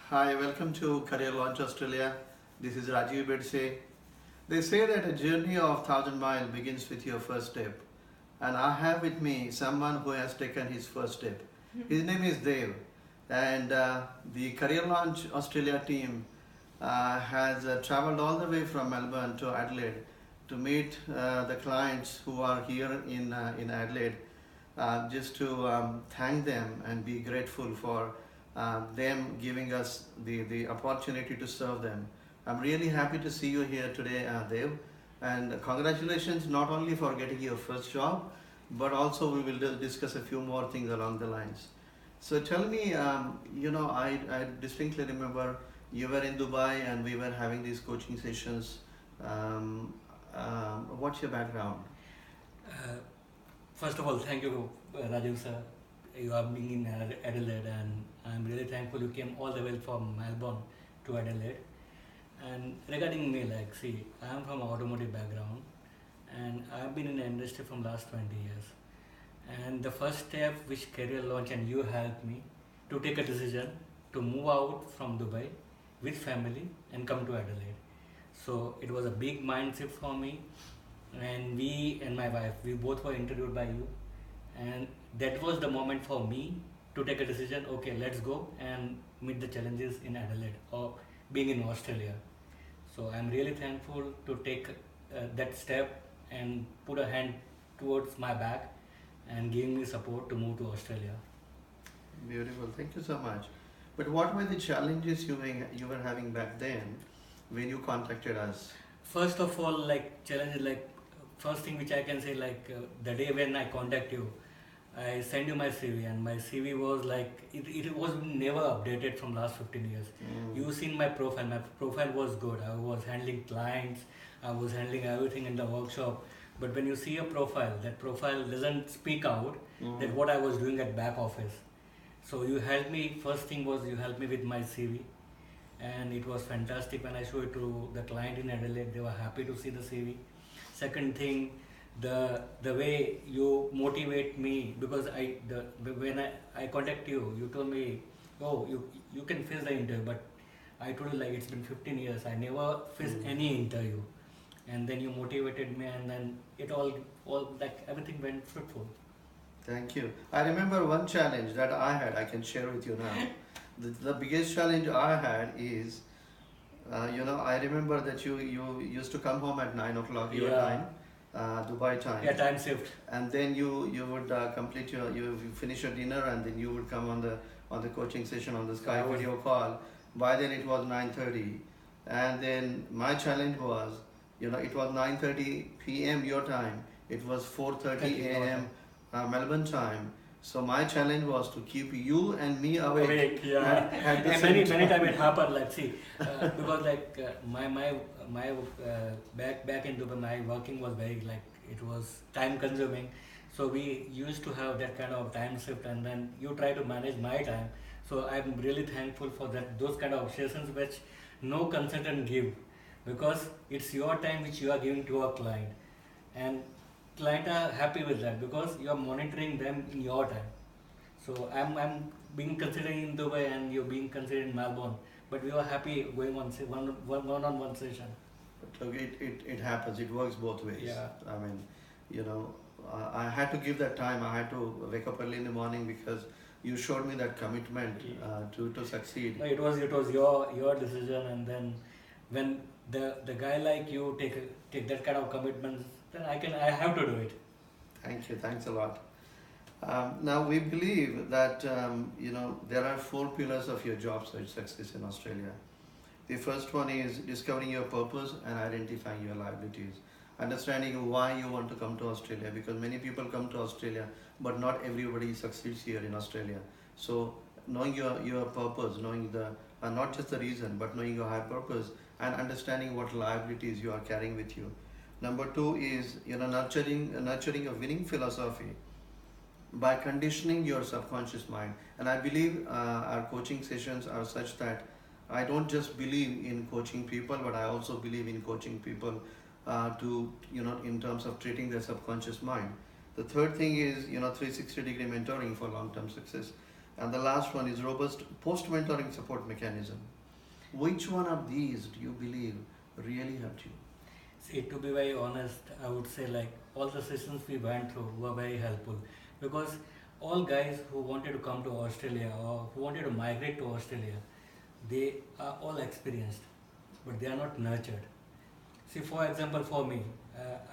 Hi, welcome to Career Launch Australia. This is Rajiv Bedse. They say that a journey of 1,000 miles begins with your first step. And I have with me someone who has taken his first step. His name is Dev. And the Career Launch Australia team has traveled all the way from Melbourne to Adelaide to meet the clients who are here in Adelaide, just to thank them and be grateful for them giving us the opportunity to serve them. I'm really happy to see you here today, Dev, and congratulations not only for getting your first job, but also we will discuss a few more things along the lines. So tell me, I distinctly remember you were in Dubai and we were having these coaching sessions. What's your background? Uh, First of all, thank you, Rajiv sir. You are being in Adelaide, and I'm really thankful you came all the way from Melbourne to Adelaide. And regarding me, like, see, I am from automotive background, and I've been in the industry from last 20 years. And the first step, which career launch, and you helped me to take a decision to move out from Dubai with family and come to Adelaide. So it was a big mind shift for me, and we and my wife, we both were interviewed by you, and that was the moment for me to take a decision. Okay, let's go and meet the challenges in Adelaide or being in Australia. So I'm really thankful to take that step and put a hand towards my back and giving me support to move to Australia. Beautiful, thank you so much. But what were the challenges you were having back then when you contacted us? First of all, like challenges, like first thing which I can say, like the day when I contact you, I send you my CV, and my CV was like it was never updated from last 15 years. You seen my profile. My profile was good. I was handling clients. I was handling everything in the workshop. But when you see a profile, that profile doesn't speak out that what I was doing at back office. So you helped me. First thing was you helped me with my CV, and it was fantastic when I showed it to the client in Adelaide. They were happy to see the CV. Second thing, the way you motivate me, because when I contact you, you told me, oh, you can face the interview, but I told you, like, it's been 15 years, I never faced any interview, and then you motivated me, and then it all like everything went fruitful. Thank you. I remember one challenge that I had, I can share with you now. The biggest challenge I had is, I remember that you used to come home at 9 o'clock your Yeah, time, Dubai time. yeah, time shift. And then you would complete you finish your dinner and then you would come on the coaching session on the I Skype was video call. By then it was 9:30, and then my challenge was, it was 9:30 p.m. your time. It was 4:30 a.m. Melbourne time. So my challenge was to keep you and me awake awake, yeah. at the And same many time. time it happened, like, see, because like my back in Dubai, my working was very, like, it was time consuming. So we used to have that kind of time shift, and then you try to manage my time. So I'm really thankful for that, those kind of sessions which no consultant give, because it's your time which you are giving to a client, and client are happy with that because you are monitoring them in your time. So I'm being considered in Dubai, and you're being considered in Melbourne, but we were happy going on one on one session. But look, it happens. It works both ways. Yeah. I mean, you know, I had to give that time. I had to wake up early in the morning because you showed me that commitment to succeed. No, it was your decision, and then when the guy like you take that kind of commitments, then I have to do it. Thank you. Thanks a lot. Now we believe that there are four pillars of your job search success in Australia. The first one is discovering your purpose and identifying your liabilities. Understanding why you want to come to Australia, because many people come to Australia, but not everybody succeeds here in Australia. So knowing your purpose, knowing the not just the reason, but knowing your high purpose and understanding what liabilities you are carrying with you. Number two is nurturing a winning philosophy by conditioning your subconscious mind. And I believe our coaching sessions are such that I don't just believe in coaching people, but I also believe in coaching people to in terms of treating their subconscious mind. The third thing is 360-degree mentoring for long-term success. And the last one is robust post-mentoring support mechanism. Which one of these do you believe really helped you? See, to be very honest, I would say like all the sessions we went through were very helpful because all guys who wanted to come to Australia or who wanted to migrate to Australia, they are all experienced, but they are not nurtured. See, for example, for me,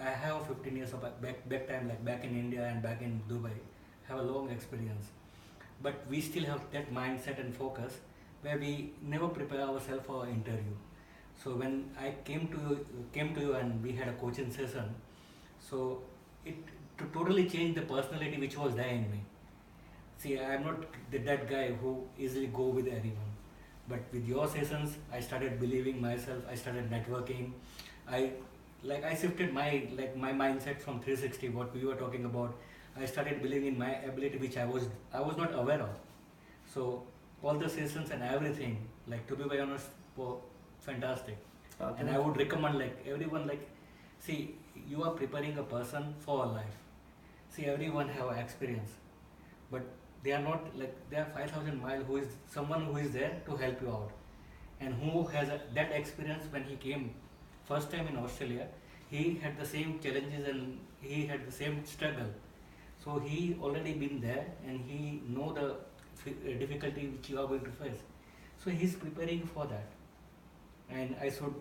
I have 15 years of back time, like back in India and back in Dubai, have a long experience. But we still have that mindset and focus where we never prepare ourselves for an interview. So when I came to you and we had a coaching session, so it to totally change the personality which was there in me. See, I am not that guy who easily go with anyone. But with your sessions, I started believing myself. I started networking. I I shifted my mindset from 360. What we were talking about, I started believing in my ability, which I was not aware of. So all the sessions and everything, like to be very honest, were fantastic. And I would recommend like everyone like, see, you are preparing a person for a life. See, everyone have experience, but they are not like they are 5,000 mile who is someone who is there to help you out and who has that experience when he came first time in Australia. He had the same challenges and he had the same struggle. So he already been there and he know the difficulty which you are going to face. So he's preparing for that. And I should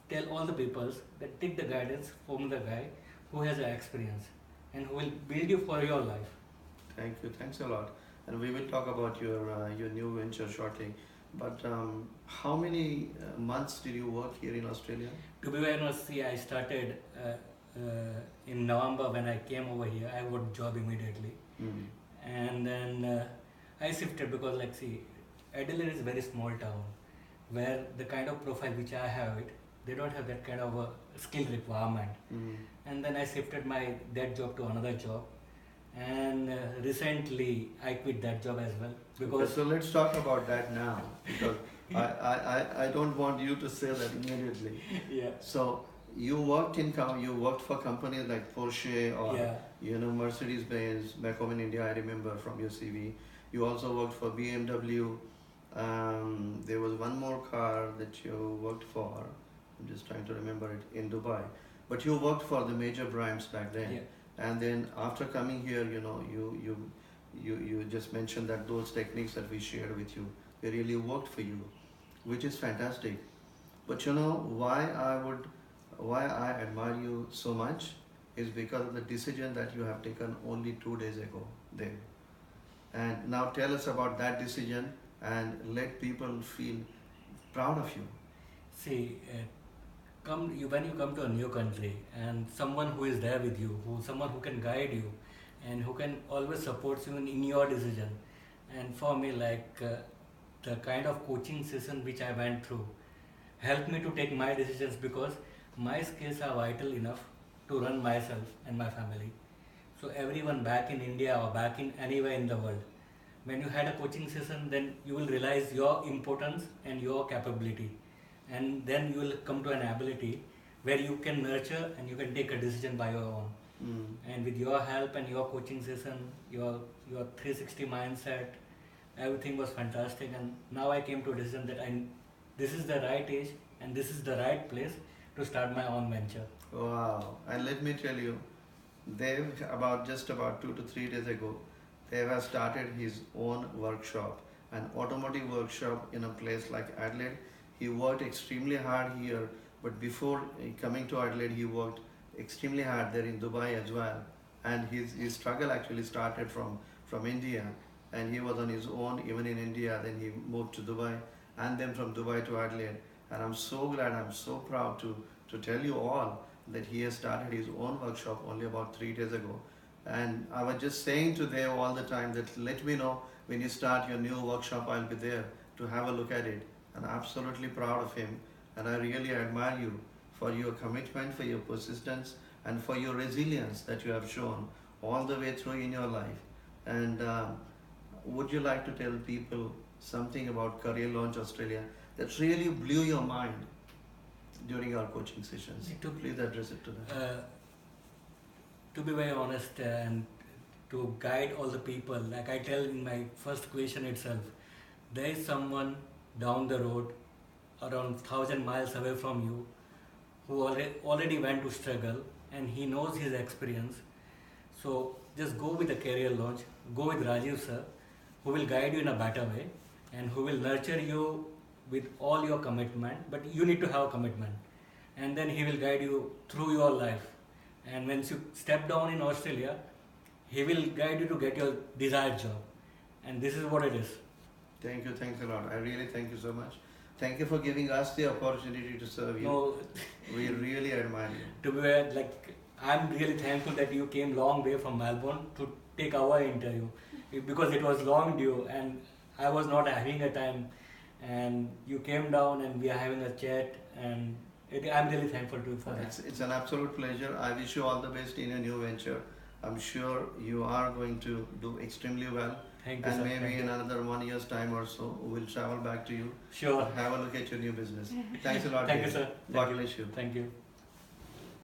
tell all the peoples that take the guidance from the guy who has the experience and who will build you for your life. Thank you. Thanks a lot. And we will talk about your new venture shortly. But how many months did you work here in Australia? To be very honest, see, I started in November when I came over here. I got job immediately, and then I shifted because, like, see, Adelaide is a very small town where the kind of profile which I have it, they don't have that kind of a skill requirement. And then I shifted that job to another job, and recently I quit that job as well because. Okay, so let's talk about that now because I don't want you to say that immediately. Yeah. So you worked for companies like Porsche or Mercedes Benz back home in India. I remember from your CV. You also worked for BMW. There was one more car that you worked for. I'm just trying to remember it in Dubai. But you worked for the major brands back then. Yeah. And then after coming here, you just mentioned that those techniques that we shared with you, they really worked for you, which is fantastic. But you know why I admire you so much is because of the decision that you have taken only 2 days ago there. And now tell us about that decision and let people feel proud of you. See, when you come to a new country and someone who is there with you, someone who can guide you, and who can always support you in your decision. And for me, like the kind of coaching session which I went through helped me to take my decisions because my skills are vital enough to run myself and my family. So everyone back in India or back in anywhere in the world, when you had a coaching session, then you will realize your importance and your capability, and then you will come to an ability where you can nurture and you can take a decision by your own. And with your help and your coaching session, your 360 mindset, everything was fantastic. And now I came to a decision that this is the right age and this is the right place to start my own venture. Wow! And let me tell you, Dev, just about 2 to 3 days ago, Dev has started his own workshop, an automotive workshop in a place like Adelaide. He worked extremely hard here, but before coming to Adelaide, he worked extremely hard there in Dubai as well. And his struggle actually started from India, and he was on his own even in India. Then he moved to Dubai, and then from Dubai to Adelaide. And I'm so glad, I'm so proud to tell you all that he has started his own workshop only about 3 days ago. And I was just saying to Dev all the time that let me know when you start your new workshop, I'll be there to have a look at it. And I'm absolutely proud of him, and I really admire you for your commitment, for your persistence, and for your resilience that you have shown all the way through in your life. And would you like to tell people something about Career Launch Australia that really blew your mind during our coaching sessions? Please address it to them. To be very honest, and to guide all the people. Like I tell in my first question itself, there is someone down the road, around 1,000 miles away from you, who already went to struggle, and he knows his experience. So just go with the career launch, go with Rajiv sir, who will guide you in a better way and who will nurture you with all your commitment. But you need to have a commitment, and then he will guide you through your life. And once you step down in Australia, he will guide you to get your desired job. And this is what it is. Thank you, thanks a lot. I really thank you so much. Thank you for giving us the opportunity to serve you. No, We really admire you. to be like, I'm really thankful that you came long way from Melbourne to take our interview, because it was long due and I was not having a time, and you came down and we are having a chat, and I'm really thankful to you for that. It's an absolute pleasure. I wish you all the best in your new venture. I'm sure you are going to do extremely well. Thank you, And sir. maybe Thank in you. another 1 year's time or so, we'll travel back to you. Sure. Have a look at your new business. Thanks a lot. Thank you, David. sir. God Thank you. bless you. Thank you.